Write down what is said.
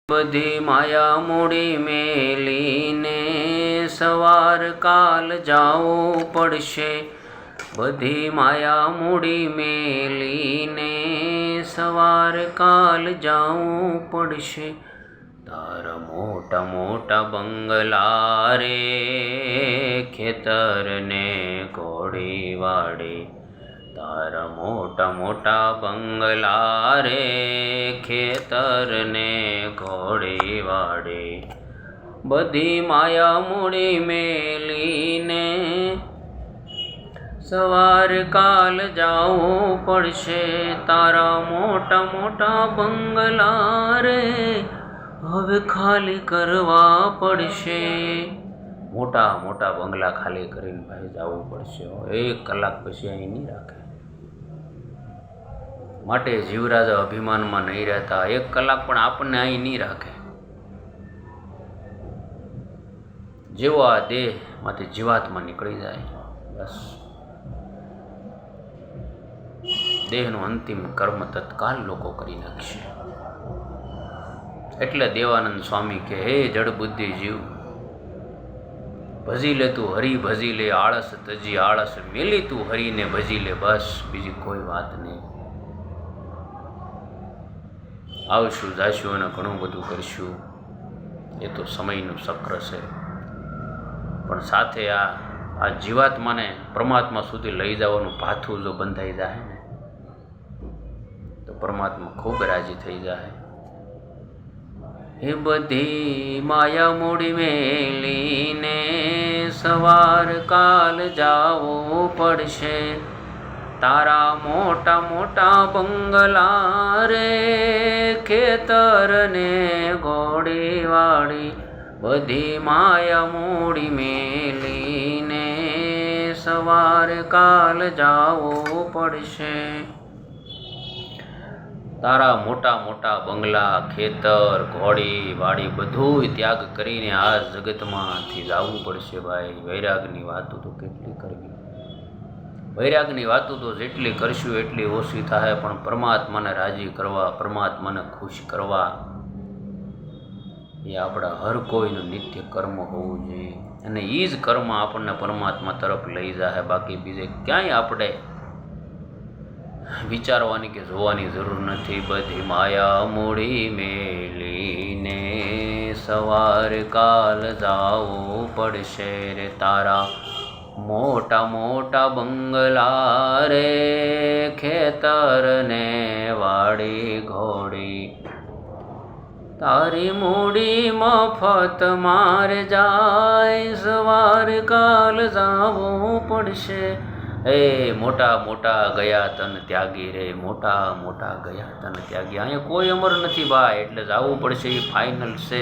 બધી માયા મૂડી મેલીને સવાર કાલ જાવું પડશે। બધી માયા મૂડી મેલીને સવાર કાલ જાવું પડશે। તારા મોટા મોટા બંગલા રે ખેતર ને ઘોડી વાડી। તારા મોટા મોટા બંગલા રે ખેતર ને ઘોડી વાડી। બધી માયા મૂડી મેલીને સવાર કાલ જાવું પડશે। તારા મોટા મોટા બંગલા રે હવે ખાલી કરવા પડશે। મોટા મોટા બંગલા ખાલી કરીને ભાઈ જવું પડશે। 1 કલાક પછી અહીં નહીં રાખે। માટે જીવરાજા અભિમાનમાં નહીં રહેતા। 1 કલાક પણ આપણને અહીં નહીં રાખે। જેવો આ દેહમાંથી જીવાત્મા નીકળી જાય બસ દેહનું અંતિમ કર્મ તત્કાલ લોકો કરી નાખશે। એટલે દેવાનંદ સ્વામી કે હે જડ બુદ્ધિ જીવ, ભજી લે તું હરી ભજી લે, આળસ તજી આળસ મેલી તું હરીને ભજી લે। બસ બીજી કોઈ વાત નહીં। આવશું જાશું અને ઘણું બધું કરશું, એ તો સમયનું ચક્ર છે। પણ સાથે આ જીવાત્માને પરમાત્મા સુધી લઈ જવાનું ભાથું જો બંધાઈ જાય ને તો પરમાત્મા ખૂબ રાજી થઈ જાય। એ બધી માયા મૂડી મેલીને સવાર કાલ જાવું પડશે। તારા મોટા મોટા બંગલા રે ખેતર ને ઘોડી વાડી। બધી માયા મૂડી મેલીને સવાર કાલ જાવું પડશે। તારા મોટા મોટા બંગલા ખેતર ઘોડી વાડી બધું ત્યાગ કરીને આ જગતમાંથી જવું પડશે ભાઈ। વૈરાગની વાતો તો કેટલી કરવી, વૈરાગની વાતો તો જેટલી કરશું એટલી ઓછી થાય। પણ પરમાત્માને રાજી કરવા, પરમાત્માને ખુશ કરવા એ આપણા હર કોઈનું નિત્ય કર્મ હોવું જોઈએ। અને એ જ કર્મ આપણને પરમાત્મા તરફ લઈ જાય। બાકી બીજે ક્યાંય આપણે વિચારવાની કે જોવાની જરૂર નથી। બધી માયા મૂડી મેલીને સવાર કાલ જાવું પડશે રે। તારા મોટા મોટા બંગલા રે ખેતર ને વાડી ઘોડી। તારી મૂડી મફત મારે જાય, સવાર કાલ જાવું પડશે। એ મોટા મોટા ગયા તન ત્યાગી રે, મોટા મોટા ગયા તન ત્યાગી। અહીંયા કોઈ અમર નથી ભાઈ, એટલે જવું પડશે। એ ફાઇનલ છે।